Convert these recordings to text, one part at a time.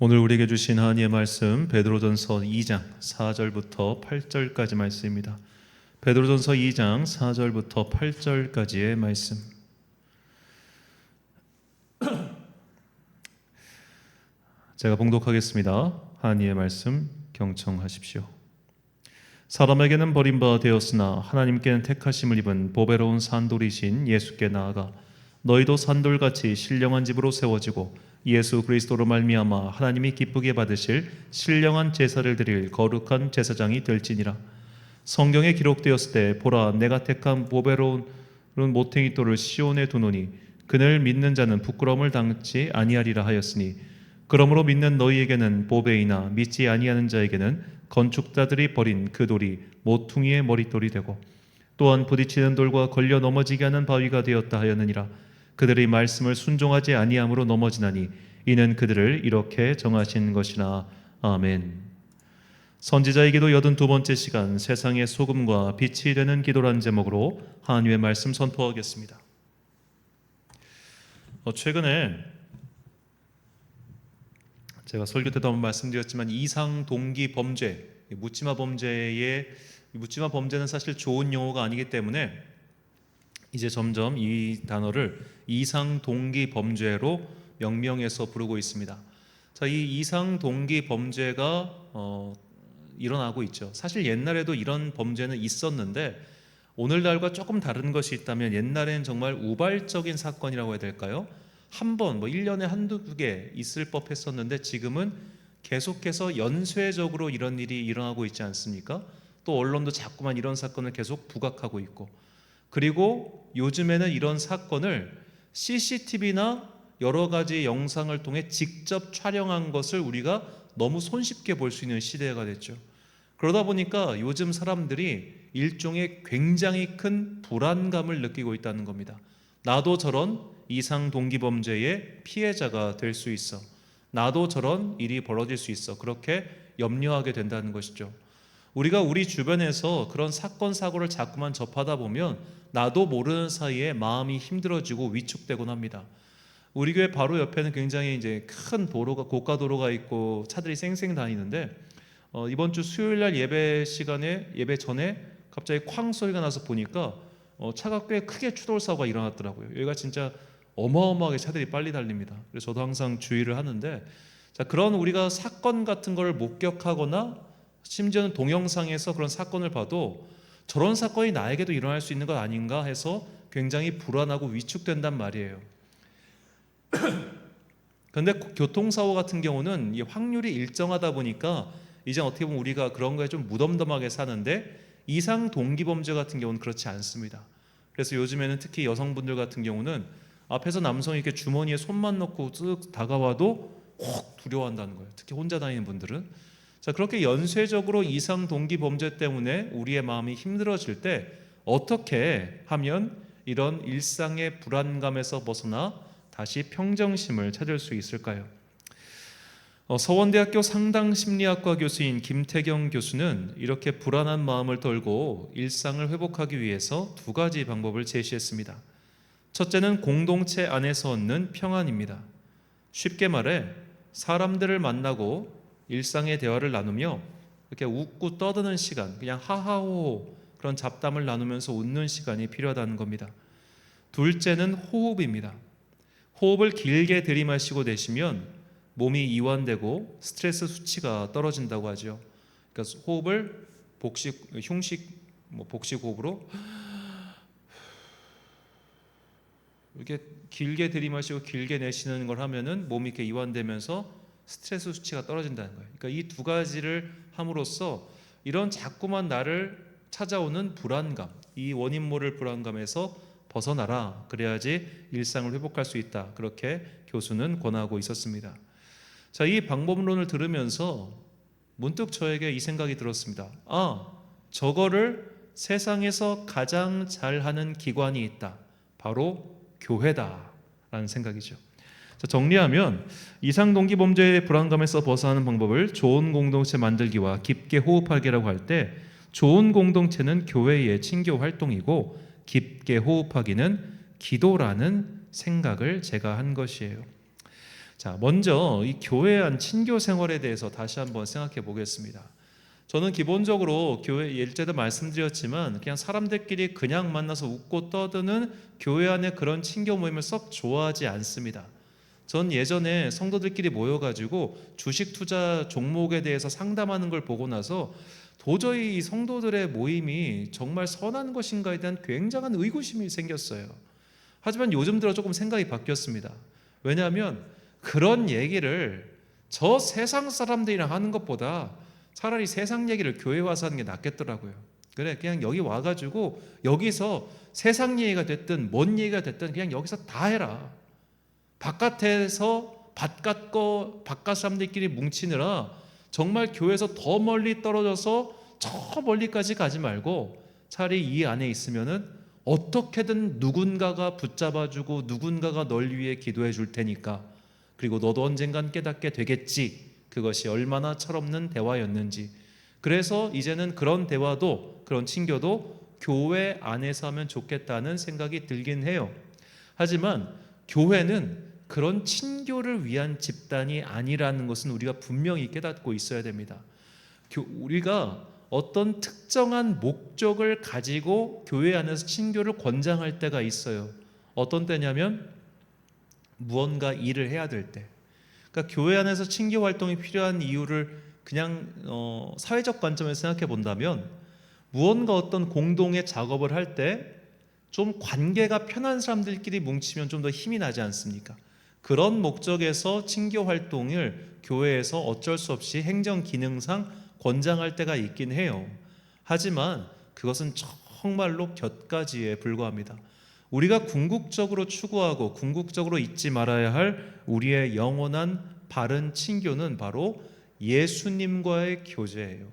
오늘 우리에게 주신 하나님의 말씀 베드로전서 2장 4절부터 8절까지 말씀입니다. 베드로전서 2장 4절부터 8절까지의 말씀. 제가 봉독하겠습니다. 하나님의 말씀 경청하십시오. 사람에게는 버림받아 되었으나 하나님께는 택하심을 입은 보배로운 산돌이신 예수께 나아가 너희도 산돌같이 신령한 집으로 세워지고 예수 그리스도로 말미암아 하나님이 기쁘게 받으실 신령한 제사를 드릴 거룩한 제사장이 될지니라. 성경에 기록되었을 때 보라 내가 택한 보배로운 모퉁이 돌을 시온에 두노니 그를 믿는 자는 부끄러움을 당치 아니하리라 하였으니 그러므로 믿는 너희에게는 보배이나 믿지 아니하는 자에게는 건축자들이 버린 그 돌이 모퉁이의 머릿돌이 되고 또한 부딪히는 돌과 걸려 넘어지게 하는 바위가 되었다 하였느니라. 그들이 말씀을 순종하지 아니함으로 넘어지나니 이는 그들을 이렇게 정하신 것이나. 아멘. 선지자에게도 82번째 시간 세상의 소금과 빛이 되는 기도라는 제목으로 하나님의 말씀 선포하겠습니다. 최근에 제가 설교 때도 한번 말씀드렸지만 이상 동기 범죄, 묻지마 범죄는 사실 좋은 용어가 아니기 때문에 이제 점점 이 단어를 이상 동기 범죄로 명명해서 부르고 있습니다. 자, 이 이상 동기 범죄가 일어나고 있죠. 사실 옛날에도 이런 범죄는 있었는데 오늘날과 조금 다른 것이 있다면 옛날에는 정말 우발적인 사건이라고 해야 될까요? 한 번, 1년에 한두 개 있을 법했었는데 지금은 계속해서 연쇄적으로 이런 일이 일어나고 있지 않습니까? 또 언론도 자꾸만 이런 사건을 계속 부각하고 있고, 그리고 요즘에는 이런 사건을 CCTV나 여러 가지 영상을 통해 직접 촬영한 것을 우리가 너무 손쉽게 볼 수 있는 시대가 됐죠. 그러다 보니까 요즘 사람들이 일종의 굉장히 큰 불안감을 느끼고 있다는 겁니다. 나도 저런 이상 동기범죄의 피해자가 될 수 있어. 나도 저런 일이 벌어질 수 있어. 그렇게 염려하게 된다는 것이죠. 우리가 우리 주변에서 그런 사건 사고를 자꾸만 접하다 보면 나도 모르는 사이에 마음이 힘들어지고 위축되곤 합니다. 우리 교회 바로 옆에는 굉장히 이제 큰 도로가, 고가 도로가 있고 차들이 쌩쌩 다니는데 이번 주 수요일 날 예배 전에 갑자기 쾅 소리가 나서 보니까 차가 꽤 크게 추돌 사고가 일어났더라고요. 여기가 진짜 어마어마하게 차들이 빨리 달립니다. 그래서 저도 항상 주의를 하는데, 자, 그런 우리가 사건 같은 걸 목격하거나 심지어는 동영상에서 그런 사건을 봐도 저런 사건이 나에게도 일어날 수 있는 것 아닌가 해서 굉장히 불안하고 위축된단 말이에요. 그런데 교통사고 같은 경우는 이 확률이 일정하다 보니까 이제 어떻게 보면 우리가 그런 거에 좀 무덤덤하게 사는데 이상 동기범죄 같은 경우는 그렇지 않습니다. 그래서 요즘에는 특히 여성분들 같은 경우는 앞에서 남성이 이렇게 주머니에 손만 넣고 쓱 다가와도 혹 두려워한다는 거예요. 특히 혼자 다니는 분들은. 자, 그렇게 연쇄적으로 이상 동기 범죄 때문에 우리의 마음이 힘들어질 때 어떻게 하면 이런 일상의 불안감에서 벗어나 다시 평정심을 찾을 수 있을까요? 서원대학교 상당심리학과 교수인 김태경 교수는 이렇게 불안한 마음을 덜고 일상을 회복하기 위해서 두 가지 방법을 제시했습니다. 첫째는 공동체 안에서 얻는 평안입니다. 쉽게 말해 사람들을 만나고 일상의 대화를 나누며 이렇게 웃고 떠드는 시간, 그냥 하하호호 그런 잡담을 나누면서 웃는 시간이 필요하다는 겁니다. 둘째는 호흡입니다. 호흡을 길게 들이마시고 내쉬면 몸이 이완되고 스트레스 수치가 떨어진다고 하죠. 그러니까 호흡을 복식 호흡으로 이렇게 길게 들이마시고 길게 내쉬는 걸 하면은 몸이 이렇게 이완되면서 스트레스 수치가 떨어진다는 거예요. 그러니까 이 두 가지를 함으로써 이런 자꾸만 나를 찾아오는 불안감, 이 원인 모를 불안감에서 벗어나라. 그래야지 일상을 회복할 수 있다. 그렇게 교수는 권하고 있었습니다. 자, 이 방법론을 들으면서 문득 저에게 이 생각이 들었습니다. 저거를 세상에서 가장 잘하는 기관이 있다. 바로 교회다라는 생각이죠. 자, 정리하면 이상 동기 범죄의 불안감에서 벗어나는 방법을 좋은 공동체 만들기와 깊게 호흡하기라고 할 때, 좋은 공동체는 교회의 친교 활동이고 깊게 호흡하기는 기도라는 생각을 제가 한 것이에요. 자, 먼저 이 교회 안 친교 생활에 대해서 다시 한번 생각해 보겠습니다. 저는 기본적으로 교회, 예전에도 말씀드렸지만 그냥 사람들끼리 그냥 만나서 웃고 떠드는 교회 안에 그런 친교 모임을 썩 좋아하지 않습니다. 전 예전에 성도들끼리 모여가지고 주식 투자 종목에 대해서 상담하는 걸 보고 나서 도저히 이 성도들의 모임이 정말 선한 것인가에 대한 굉장한 의구심이 생겼어요. 하지만 요즘 들어 조금 생각이 바뀌었습니다. 왜냐하면 그런 얘기를 저 세상 사람들이랑 하는 것보다 차라리 세상 얘기를 교회 와서 하는 게 낫겠더라고요. 그래, 그냥 여기 와가지고 여기서 세상 얘기가 됐든 뭔 얘기가 됐든 그냥 여기서 다 해라. 바깥에서 바깥 사람들끼리 뭉치느라 정말 교회에서 더 멀리 떨어져서 저 멀리까지 가지 말고 차라리 이 안에 있으면은 어떻게든 누군가가 붙잡아주고 누군가가 널 위해 기도해 줄 테니까, 그리고 너도 언젠간 깨닫게 되겠지. 그것이 얼마나 철없는 대화였는지. 그래서 이제는 그런 대화도, 그런 친교도 교회 안에서 하면 좋겠다는 생각이 들긴 해요. 하지만 교회는 그런 친교를 위한 집단이 아니라는 것은 우리가 분명히 깨닫고 있어야 됩니다. 우리가 어떤 특정한 목적을 가지고 교회 안에서 친교를 권장할 때가 있어요. 어떤 때냐면 무언가 일을 해야 될 때. 그러니까 교회 안에서 친교 활동이 필요한 이유를 그냥 사회적 관점에서 생각해 본다면, 무언가 어떤 공동의 작업을 할 때 좀 관계가 편한 사람들끼리 뭉치면 좀 더 힘이 나지 않습니까? 그런 목적에서 친교 활동을 교회에서 어쩔 수 없이 행정 기능상 권장할 때가 있긴 해요. 하지만 그것은 정말로 곁가지에 불과합니다. 우리가 궁극적으로 추구하고 궁극적으로 잊지 말아야 할 우리의 영원한 바른 친교는 바로 예수님과의 교제예요.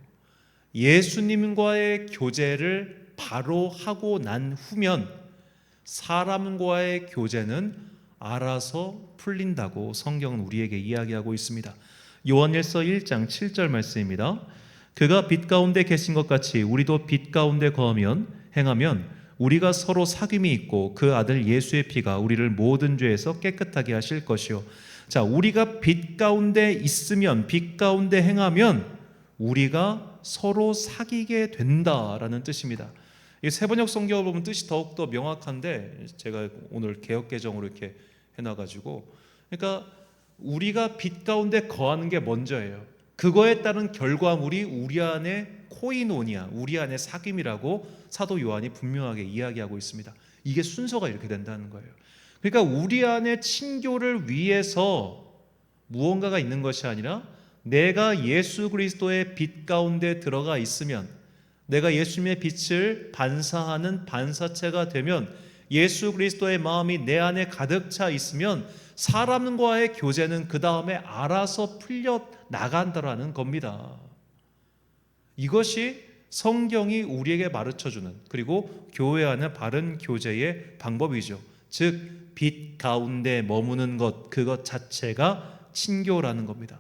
예수님과의 교제를 바로 하고 난 후면 사람과의 교제는 알아서 풀린다고 성경은 우리에게 이야기하고 있습니다. 요한일서 1장 7절 말씀입니다. 그가 빛 가운데 계신 것 같이 우리도 빛 가운데 거하면 행하면 우리가 서로 사귐이 있고 그 아들 예수의 피가 우리를 모든 죄에서 깨끗하게 하실 것이요. 자, 우리가 빛 가운데 있으면, 빛 가운데 행하면 우리가 서로 사귀게 된다라는 뜻입니다. 이 세번역 성경을 보면 뜻이 더욱더 명확한데, 제가 오늘 개역개정으로 이렇게 해놔가지고, 그러니까 우리가 빛 가운데 거하는 게 먼저예요. 그거에 따른 결과물이 우리 안에 코이노니아, 우리 안에 사귐이라고 사도 요한이 분명하게 이야기하고 있습니다. 이게 순서가 이렇게 된다는 거예요. 그러니까 우리 안에 친교를 위해서 무언가가 있는 것이 아니라 내가 예수 그리스도의 빛 가운데 들어가 있으면, 내가 예수님의 빛을 반사하는 반사체가 되면, 예수 그리스도의 마음이 내 안에 가득 차 있으면 사람과의 교제는 그 다음에 알아서 풀려 나간다라는 겁니다. 이것이 성경이 우리에게 가르쳐주는, 그리고 교회 안의 바른 교제의 방법이죠. 즉 빛 가운데 머무는 것, 그것 자체가 친교라는 겁니다.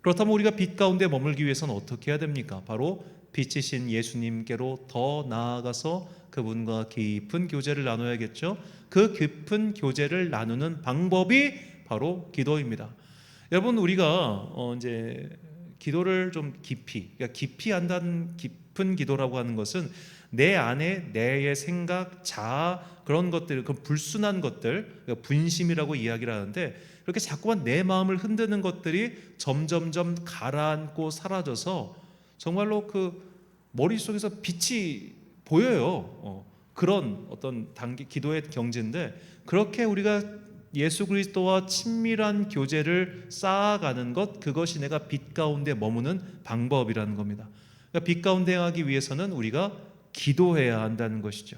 그렇다면 우리가 빛 가운데 머물기 위해서는 어떻게 해야 됩니까? 바로 빛이신 예수님께로 더 나아가서 그분과 깊은 교제를 나눠야겠죠. 그 깊은 교제를 나누는 방법이 바로 기도입니다. 여러분, 우리가 이제 기도를 좀 깊이 한다는, 깊은 기도라고 하는 것은 내 안에 내의 생각, 자아, 그런 것들, 그 불순한 것들, 분심이라고 이야기를 하는데, 그렇게 자꾸만 내 마음을 흔드는 것들이 점점점 가라앉고 사라져서 정말로 그 머릿속에서 빛이 보여요. 그런 어떤 단계, 기도의 경지인데, 그렇게 우리가 예수 그리스도와 친밀한 교제를 쌓아가는 것, 그것이 내가 빛 가운데 머무는 방법이라는 겁니다. 그러니까 빛 가운데 행하기 위해서는 우리가 기도해야 한다는 것이죠.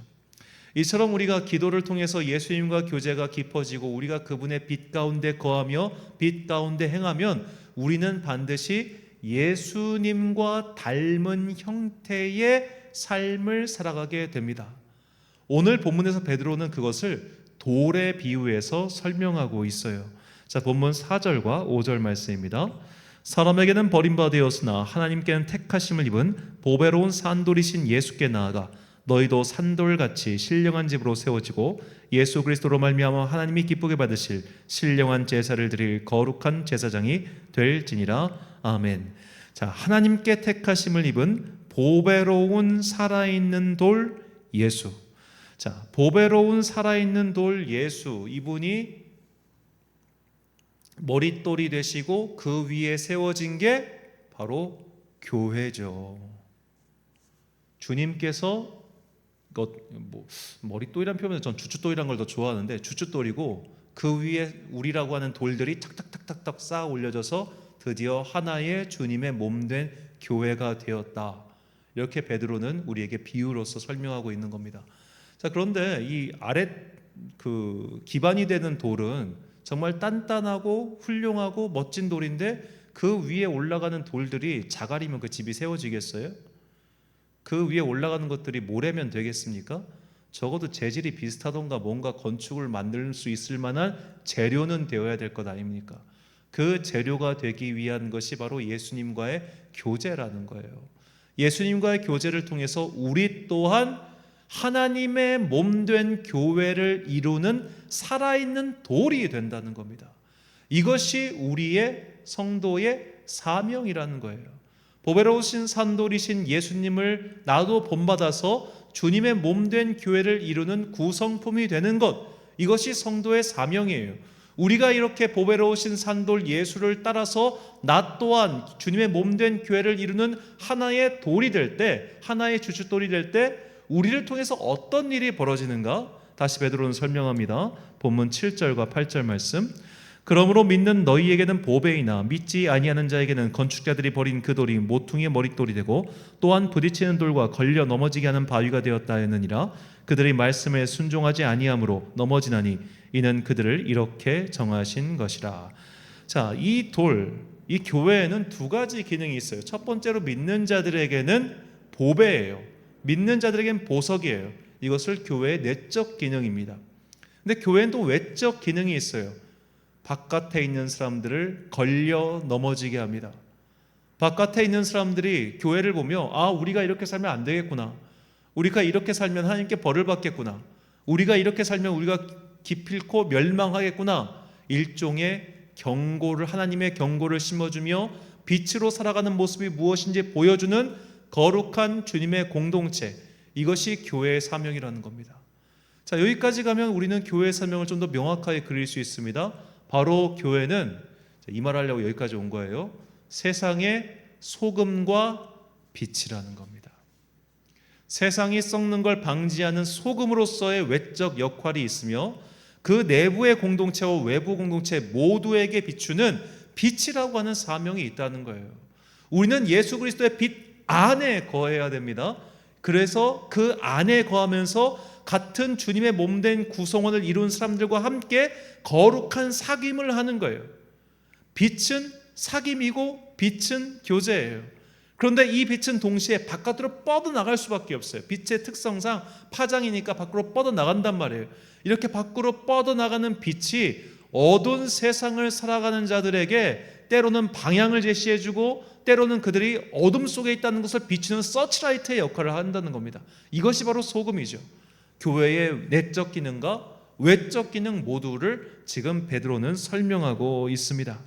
이처럼 우리가 기도를 통해서 예수님과 교제가 깊어지고 우리가 그분의 빛 가운데 거하며 빛 가운데 행하면 우리는 반드시 예수님과 닮은 형태의 삶을 살아가게 됩니다. 오늘 본문에서 베드로는 그것을 돌에 비유해서 설명하고 있어요. 자, 본문 4절과 5절 말씀입니다. 사람에게는 버림받아 되었으나 하나님께는 택하심을 입은 보배로운 산돌이신 예수께 나아가 너희도 산돌같이 신령한 집으로 세워지고 예수 그리스도로 말미암아 하나님이 기쁘게 받으실 신령한 제사를 드릴 거룩한 제사장이 될지니라. 아멘. 자, 하나님께 택하심을 입은 보배로운 살아있는 돌 예수. 자, 보배로운 살아있는 돌 예수, 이분이 머릿돌이 되시고 그 위에 세워진 게 바로 교회죠. 주님께서 머릿돌이란 표현은 전 주춧돌이란 걸 더 좋아하는데, 주춧돌이고 그 위에 우리라고 하는 돌들이 탁탁탁탁탁 쌓아 올려져서 드디어 하나의 주님의 몸된 교회가 되었다. 이렇게 베드로는 우리에게 비유로서 설명하고 있는 겁니다. 자, 그런데 이 아래 기반이 되는 돌은 정말 단단하고 훌륭하고 멋진 돌인데, 그 위에 올라가는 돌들이 자갈이면 그 집이 세워지겠어요? 그 위에 올라가는 것들이 모래면 되겠습니까? 적어도 재질이 비슷하던가 뭔가 건축을 만들 수 있을 만한 재료는 되어야 될 것 아닙니까? 그 재료가 되기 위한 것이 바로 예수님과의 교제라는 거예요. 예수님과의 교제를 통해서 우리 또한 하나님의 몸된 교회를 이루는 살아있는 돌이 된다는 겁니다. 이것이 우리의 성도의 사명이라는 거예요. 보배로우신 산돌이신 예수님을 나도 본받아서 주님의 몸된 교회를 이루는 구성품이 되는 것, 이것이 성도의 사명이에요. 우리가 이렇게 보배로우신 산돌 예수를 따라서 나 또한 주님의 몸된 교회를 이루는 하나의 돌이 될 때, 하나의 주춧돌이 될 때 우리를 통해서 어떤 일이 벌어지는가? 다시 베드로는 설명합니다. 본문 7절과 8절 말씀. 그러므로 믿는 너희에게는 보배이나 믿지 아니하는 자에게는 건축자들이 버린 그 돌이 모퉁이의 머릿돌이 되고 또한 부딪히는 돌과 걸려 넘어지게 하는 바위가 되었다 했느니라. 그들의 말씀에 순종하지 아니함으로 넘어지나니 이는 그들을 이렇게 정하신 것이라. 자, 이 돌, 이 교회에는 두 가지 기능이 있어요. 첫 번째로 믿는 자들에게는 보배예요. 믿는 자들에게는 보석이에요. 이것을 교회의 내적 기능입니다. 근데 교회는 또 외적 기능이 있어요. 바깥에 있는 사람들을 걸려 넘어지게 합니다. 바깥에 있는 사람들이 교회를 보며 우리가 이렇게 살면 안 되겠구나. 우리가 이렇게 살면 하나님께 벌을 받겠구나. 우리가 이렇게 살면 우리가 기필코 멸망하겠구나. 일종의 경고를, 하나님의 경고를 심어주며 빛으로 살아가는 모습이 무엇인지 보여주는 거룩한 주님의 공동체, 이것이 교회의 사명이라는 겁니다. 자, 여기까지 가면 우리는 교회의 사명을 좀 더 명확하게 그릴 수 있습니다. 바로 교회는, 이 말하려고 여기까지 온 거예요, 세상의 소금과 빛이라는 겁니다. 세상이 썩는 걸 방지하는 소금으로서의 외적 역할이 있으며 그 내부의 공동체와 외부 공동체 모두에게 비추는 빛이라고 하는 사명이 있다는 거예요. 우리는 예수 그리스도의 빛 안에 거해야 됩니다. 그래서 그 안에 거하면서 같은 주님의 몸된 구성원을 이룬 사람들과 함께 거룩한 사귐을 하는 거예요. 빛은 사귐이고 빛은 교제예요. 그런데 이 빛은 동시에 바깥으로 뻗어나갈 수밖에 없어요. 빛의 특성상 파장이니까 밖으로 뻗어나간단 말이에요. 이렇게 밖으로 뻗어나가는 빛이 어두운 세상을 살아가는 자들에게 때로는 방향을 제시해주고 때로는 그들이 어둠 속에 있다는 것을 비추는 서치라이트의 역할을 한다는 겁니다. 이것이 바로 소금이죠. 교회의 내적 기능과 외적 기능 모두를 지금 베드로는 설명하고 있습니다.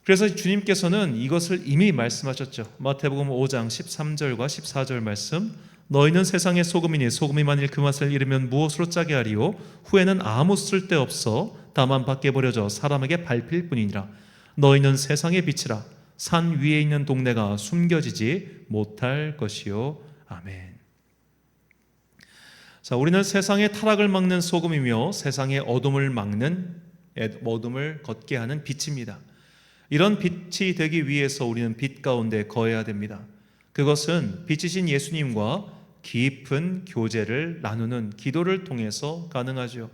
그래서 주님께서는 이것을 이미 말씀하셨죠. 마태복음 5장 13절과 14절 말씀. 너희는 세상의 소금이니 소금이 만일 그 맛을 잃으면 무엇으로 짜게 하리요? 후에는 아무 쓸데없어 다만 밖에 버려져 사람에게 밟힐 뿐이니라. 너희는 세상의 빛이라. 산 위에 있는 동네가 숨겨지지 못할 것이요. 아멘. 자, 우리는 세상의 타락을 막는 소금이며 세상의 어둠을 막는, 어둠을 걷게 하는 빛입니다. 이런 빛이 되기 위해서 우리는 빛 가운데 거해야 됩니다. 그것은 빛이신 예수님과 깊은 교제를 나누는 기도를 통해서 가능하죠.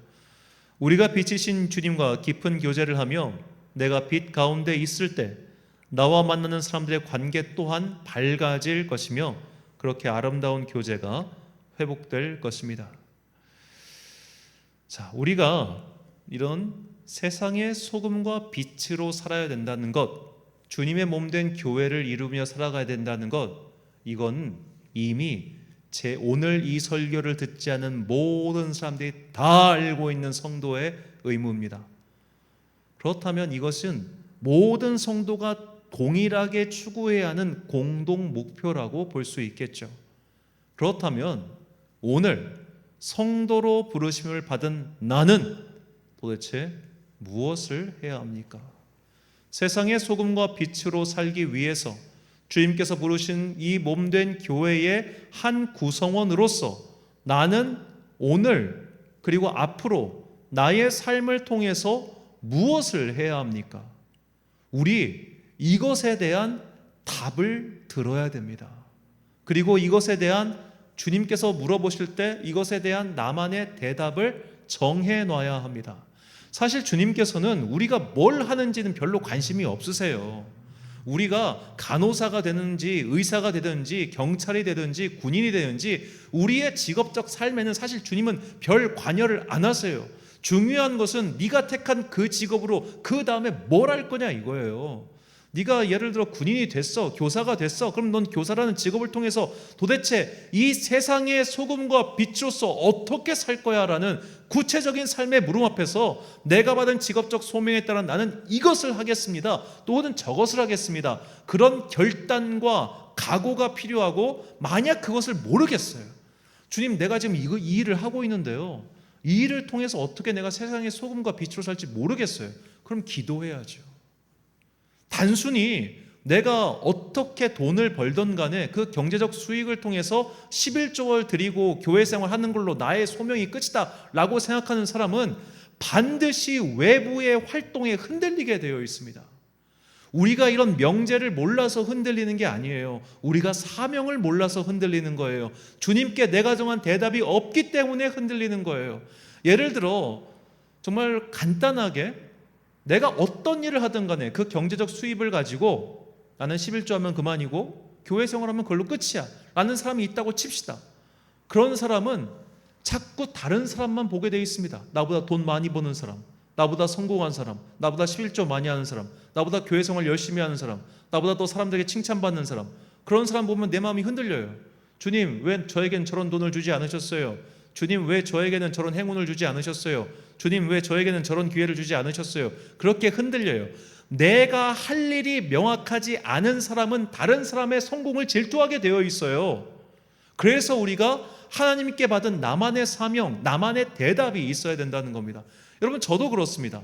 우리가 빛이신 주님과 깊은 교제를 하며 내가 빛 가운데 있을 때 나와 만나는 사람들의 관계 또한 밝아질 것이며 그렇게 아름다운 교제가 회복될 것입니다. 자, 우리가 이런 세상의 소금과 빛으로 살아야 된다는 것, 주님의 몸된 교회를 이루며 살아가야 된다는 것, 이건 이미 제 오늘 이 설교를 듣지 않은 모든 사람들이 다 알고 있는 성도의 의무입니다. 그렇다면 이것은 모든 성도가 동일하게 추구해야 하는 공동 목표라고 볼 수 있겠죠. 그렇다면 오늘 성도로 부르심을 받은 나는 도대체 무엇을 해야 합니까? 세상의 소금과 빛으로 살기 위해서 주님께서 부르신 이 몸된 교회의 한 구성원으로서 나는 오늘 그리고 앞으로 나의 삶을 통해서 무엇을 해야 합니까? 우리 이것에 대한 답을 들어야 됩니다. 그리고 이것에 대한 주님께서 물어보실 때 이것에 대한 나만의 대답을 정해 놔야 합니다. 사실 주님께서는 우리가 뭘 하는지는 별로 관심이 없으세요. 우리가 간호사가 되든지 의사가 되든지 경찰이 되든지 군인이 되든지 우리의 직업적 삶에는 사실 주님은 별 관여를 안 하세요. 중요한 것은 네가 택한 그 직업으로 그 다음에 뭘 할 거냐 이거예요. 네가 예를 들어 군인이 됐어, 교사가 됐어. 그럼 넌 교사라는 직업을 통해서 도대체 이 세상의 소금과 빛으로서 어떻게 살 거야 라는 구체적인 삶의 물음 앞에서 내가 받은 직업적 소명에 따라 나는 이것을 하겠습니다, 또는 저것을 하겠습니다, 그런 결단과 각오가 필요하고, 만약 그것을 모르겠어요, 주님 내가 지금 이 일을 하고 있는데요, 이 일을 통해서 어떻게 내가 세상의 소금과 빛으로 살지 모르겠어요. 그럼 기도해야죠. 단순히 내가 어떻게 돈을 벌던 간에 그 경제적 수익을 통해서 11조를 드리고 교회 생활하는 걸로 나의 소명이 끝이다 라고 생각하는 사람은 반드시 외부의 활동에 흔들리게 되어 있습니다. 우리가 이런 명제를 몰라서 흔들리는 게 아니에요. 우리가 사명을 몰라서 흔들리는 거예요. 주님께 내가 정한 대답이 없기 때문에 흔들리는 거예요. 예를 들어 정말 간단하게 내가 어떤 일을 하든 간에 그 경제적 수입을 가지고 나는 11조 하면 그만이고 교회 생활하면 그걸로 끝이야 라는 사람이 있다고 칩시다. 그런 사람은 자꾸 다른 사람만 보게 되어 있습니다. 나보다 돈 많이 버는 사람, 나보다 성공한 사람, 나보다 11조 많이 하는 사람, 나보다 교회 생활 열심히 하는 사람, 나보다 또 사람들에게 칭찬받는 사람, 그런 사람 보면 내 마음이 흔들려요. 주님 왜 저에겐 저런 돈을 주지 않으셨어요? 주님 왜 저에게는 저런 행운을 주지 않으셨어요? 주님 왜 저에게는 저런 기회를 주지 않으셨어요? 그렇게 흔들려요. 내가 할 일이 명확하지 않은 사람은 다른 사람의 성공을 질투하게 되어 있어요. 그래서 우리가 하나님께 받은 나만의 사명, 나만의 대답이 있어야 된다는 겁니다. 여러분 저도 그렇습니다.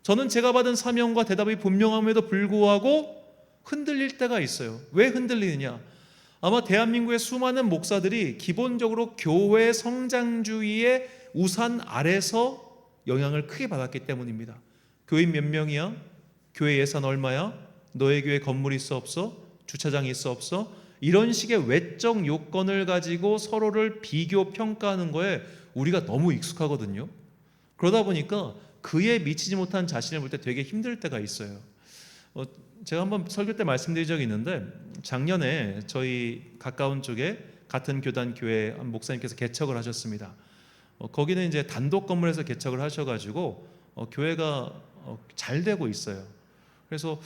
저는 제가 받은 사명과 대답이 분명함에도 불구하고 흔들릴 때가 있어요. 왜 흔들리느냐? 아마 대한민국의 수많은 목사들이 기본적으로 교회 성장주의의 우산 아래서 영향을 크게 받았기 때문입니다. 교인 몇 명이야? 교회 예산 얼마야? 너의 교회 건물 있어 없어? 주차장이 있어 없어? 이런 식의 외적 요건을 가지고 서로를 비교 평가하는 거에 우리가 너무 익숙하거든요. 그러다 보니까 그에 미치지 못한 자신을 볼 때 되게 힘들 때가 있어요. 제가 한번 설교 때 말씀드린 적이 있는데 작년에 저희 가까운 쪽에 같은 교단 교회 한 목사님께서 개척을 하셨습니다. 거기는 이제 단독 건물에서 개척을 하셔가지고 교회가 잘 되고 있어요. 그래서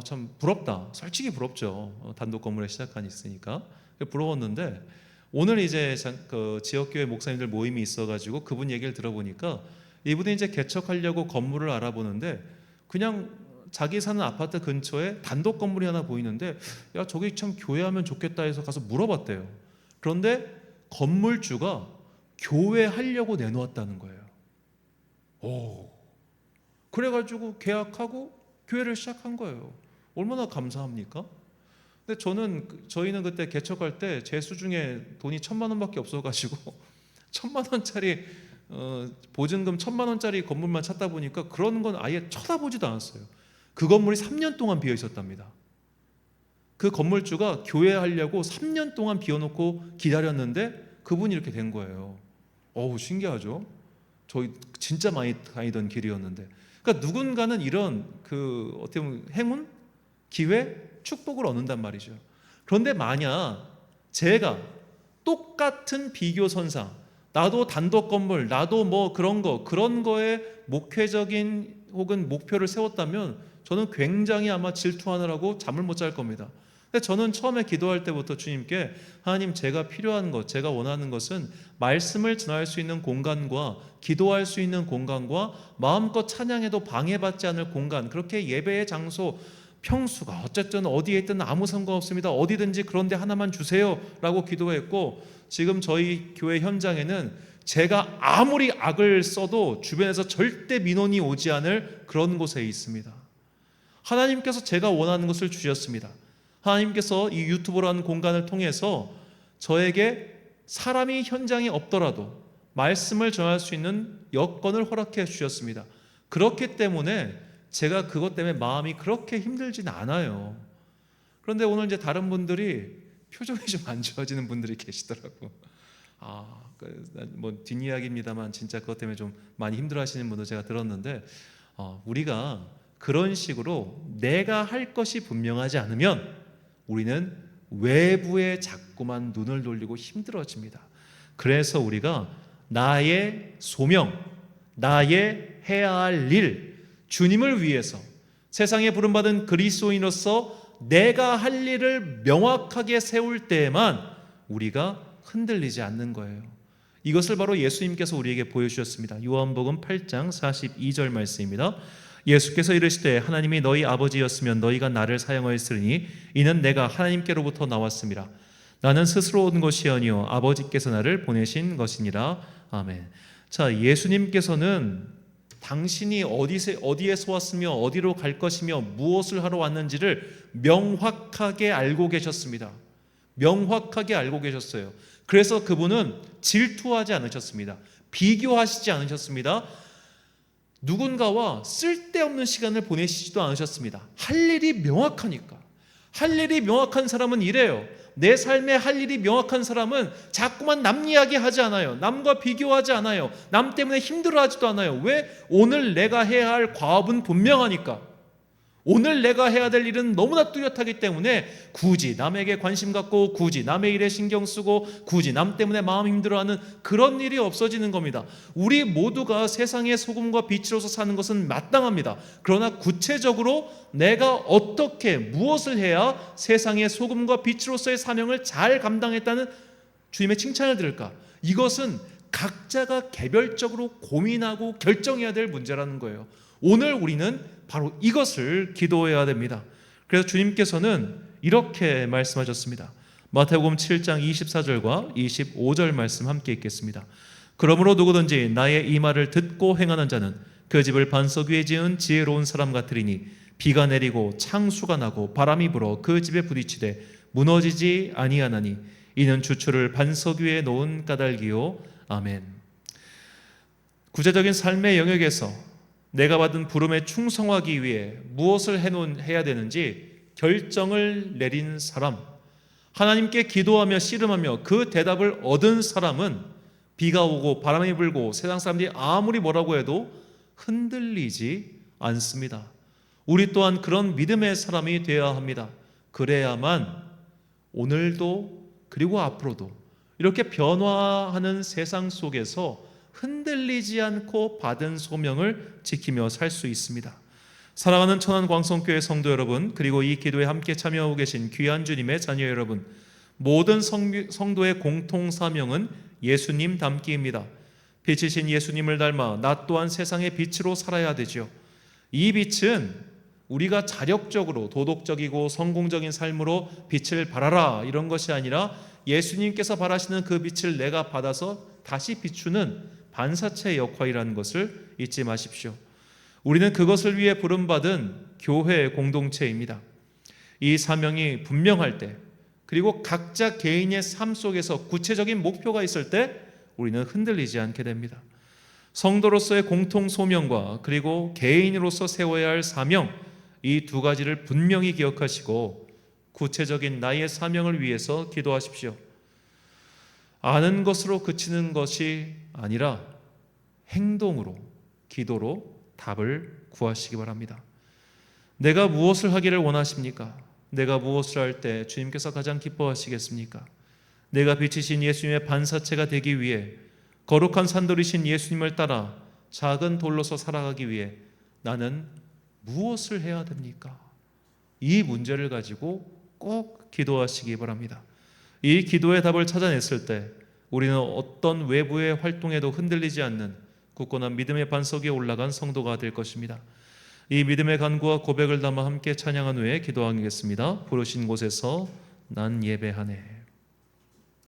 참 부럽다. 솔직히 부럽죠. 단독 건물에 시작한 있으니까 부러웠는데 오늘 이제 그 지역교회 목사님들 모임이 있어가지고 그분 얘기를 들어보니까 이분이 이제 개척하려고 건물을 알아보는데 그냥 자기 사는 아파트 근처에 단독 건물이 하나 보이는데 야 저기 참 교회하면 좋겠다 해서 가서 물어봤대요. 그런데 건물주가 교회 하려고 내놓았다는 거예요. 오, 그래가지고 계약하고 교회를 시작한 거예요. 얼마나 감사합니까? 근데 저희는 그때 개척할 때 제 수중에 돈이 1,000만 원밖에 없어가지고 1,000만 원짜리 보증금 1,000만 원짜리 건물만 찾다 보니까 그런 건 아예 쳐다보지도 않았어요. 그 건물이 3년 동안 비어 있었답니다. 그 건물주가 교회 하려고 3년 동안 비워놓고 기다렸는데 그분이 이렇게 된 거예요. 어우 신기하죠? 저희 진짜 많이 다니던 길이었는데, 그러니까 누군가는 이런 그 어떻게 보면 행운, 기회, 축복을 얻는단 말이죠. 그런데 만약 제가 똑같은 비교선상, 나도 단독 건물, 나도 뭐 그런 거에 목회적인 혹은 목표를 세웠다면 저는 굉장히 아마 질투하느라고 잠을 못 잘 겁니다. 근데 저는 처음에 기도할 때부터 주님께 하나님, 제가 필요한 것, 제가 원하는 것은 말씀을 전할 수 있는 공간과 기도할 수 있는 공간과 마음껏 찬양해도 방해받지 않을 공간, 그렇게 예배의 장소, 평수가 어쨌든 어디에 있든 아무 상관없습니다. 어디든지 그런 데 하나만 주세요 라고 기도했고, 지금 저희 교회 현장에는 제가 아무리 악을 써도 주변에서 절대 민원이 오지 않을 그런 곳에 있습니다. 하나님께서 제가 원하는 것을 주셨습니다. 하나님께서 이 유튜브라는 공간을 통해서 저에게 사람이 현장에 없더라도 말씀을 전할 수 있는 여건을 허락해 주셨습니다. 그렇기 때문에 제가 그것 때문에 마음이 그렇게 힘들진 않아요. 그런데 오늘 이제 다른 분들이 표정이 좀 안 좋아지는 분들이 계시더라고. 뭐 뒷이야기입니다만 진짜 그것 때문에 좀 많이 힘들어하시는 분도 제가 들었는데, 우리가 그런 식으로 내가 할 것이 분명하지 않으면 우리는 외부에 자꾸만 눈을 돌리고 힘들어집니다. 그래서 우리가 나의 소명, 나의 해야 할 일, 주님을 위해서 세상에 부름받은 그리스도인으로서 내가 할 일을 명확하게 세울 때에만 우리가 흔들리지 않는 거예요. 이것을 바로 예수님께서 우리에게 보여주셨습니다. 요한복음 8장 42절 말씀입니다. 예수께서 이르시되 하나님이 너희 아버지였으면 너희가 나를 사용하였으리니 이는 내가 하나님께로부터 나왔습니다. 나는 스스로 온 것이 아니요 아버지께서 나를 보내신 것이니라. 아멘. 자, 예수님께서는 당신이 어디에서 왔으며 어디로 갈 것이며 무엇을 하러 왔는지를 명확하게 알고 계셨습니다. 명확하게 알고 계셨어요. 그래서 그분은 질투하지 않으셨습니다. 비교하시지 않으셨습니다. 누군가와 쓸데없는 시간을 보내시지도 않으셨습니다. 할 일이 명확하니까. 할 일이 명확한 사람은 이래요. 내 삶에 할 일이 명확한 사람은 자꾸만 남 이야기하지 않아요. 남과 비교하지 않아요. 남 때문에 힘들어하지도 않아요. 왜? 오늘 내가 해야 할 과업은 분명하니까. 오늘 내가 해야 될 일은 너무나 뚜렷하기 때문에 굳이 남에게 관심 갖고 굳이 남의 일에 신경 쓰고 굳이 남 때문에 마음 힘들어하는 그런 일이 없어지는 겁니다. 우리 모두가 세상의 소금과 빛으로서 사는 것은 마땅합니다. 그러나 구체적으로 내가 어떻게 무엇을 해야 세상의 소금과 빛으로서의 사명을 잘 감당했다는 주님의 칭찬을 들을까? 이것은 각자가 개별적으로 고민하고 결정해야 될 문제라는 거예요. 오늘 우리는 바로 이것을 기도해야 됩니다. 그래서 주님께서는 이렇게 말씀하셨습니다. 마태복음 7장 24절과 25절 말씀 함께 읽겠습니다. 그러므로 누구든지 나의 이 말을 듣고 행하는 자는 그 집을 반석 위에 지은 지혜로운 사람 같으리니 비가 내리고 창수가 나고 바람이 불어 그 집에 부딪히되 무너지지 아니하나니 이는 주초를 반석 위에 놓은 까닭이요. 아멘. 구체적인 삶의 영역에서 내가 받은 부름에 충성하기 위해 무엇을 해야 되는지 결정을 내린 사람, 하나님께 기도하며 씨름하며 그 대답을 얻은 사람은 비가 오고 바람이 불고 세상 사람들이 아무리 뭐라고 해도 흔들리지 않습니다. 우리 또한 그런 믿음의 사람이 되어야 합니다. 그래야만 오늘도 그리고 앞으로도 이렇게 변화하는 세상 속에서 흔들리지 않고 받은 소명을 지키며 살 수 있습니다. 사랑하는 천안광성교회 성도 여러분, 그리고 이 기도에 함께 참여하고 계신 귀한 주님의 자녀 여러분, 모든 성도의 공통 사명은 예수님 닮기입니다. 빛이신 예수님을 닮아 나 또한 세상의 빛으로 살아야 되죠. 이 빛은 우리가 자력적으로 도덕적이고 성공적인 삶으로 빛을 발하라 이런 것이 아니라 예수님께서 바라시는 그 빛을 내가 받아서 다시 비추는 반사체의 역할이라는 것을 잊지 마십시오. 우리는 그것을 위해 부름받은 교회 공동체입니다. 이 사명이 분명할 때, 그리고 각자 개인의 삶 속에서 구체적인 목표가 있을 때 우리는 흔들리지 않게 됩니다. 성도로서의 공통 소명과 그리고 개인으로서 세워야 할 사명, 이 두 가지를 분명히 기억하시고 구체적인 나의 사명을 위해서 기도하십시오. 아는 것으로 그치는 것이 아니라 행동으로, 기도로 답을 구하시기 바랍니다. 내가 무엇을 하기를 원하십니까? 내가 무엇을 할 때 주님께서 가장 기뻐하시겠습니까? 내가 빛이신 예수님의 반사체가 되기 위해 거룩한 산돌이신 예수님을 따라 작은 돌로서 살아가기 위해 나는 무엇을 해야 됩니까? 이 문제를 가지고 꼭 기도하시기 바랍니다. 이 기도의 답을 찾아냈을 때 우리는 어떤 외부의 활동에도 흔들리지 않는 굳건한 믿음의 반석에 올라간 성도가 될 것입니다. 이 믿음의 간구와 고백을 담아 함께 찬양한 후에 기도하겠습니다. 부르신 곳에서 난 예배하네.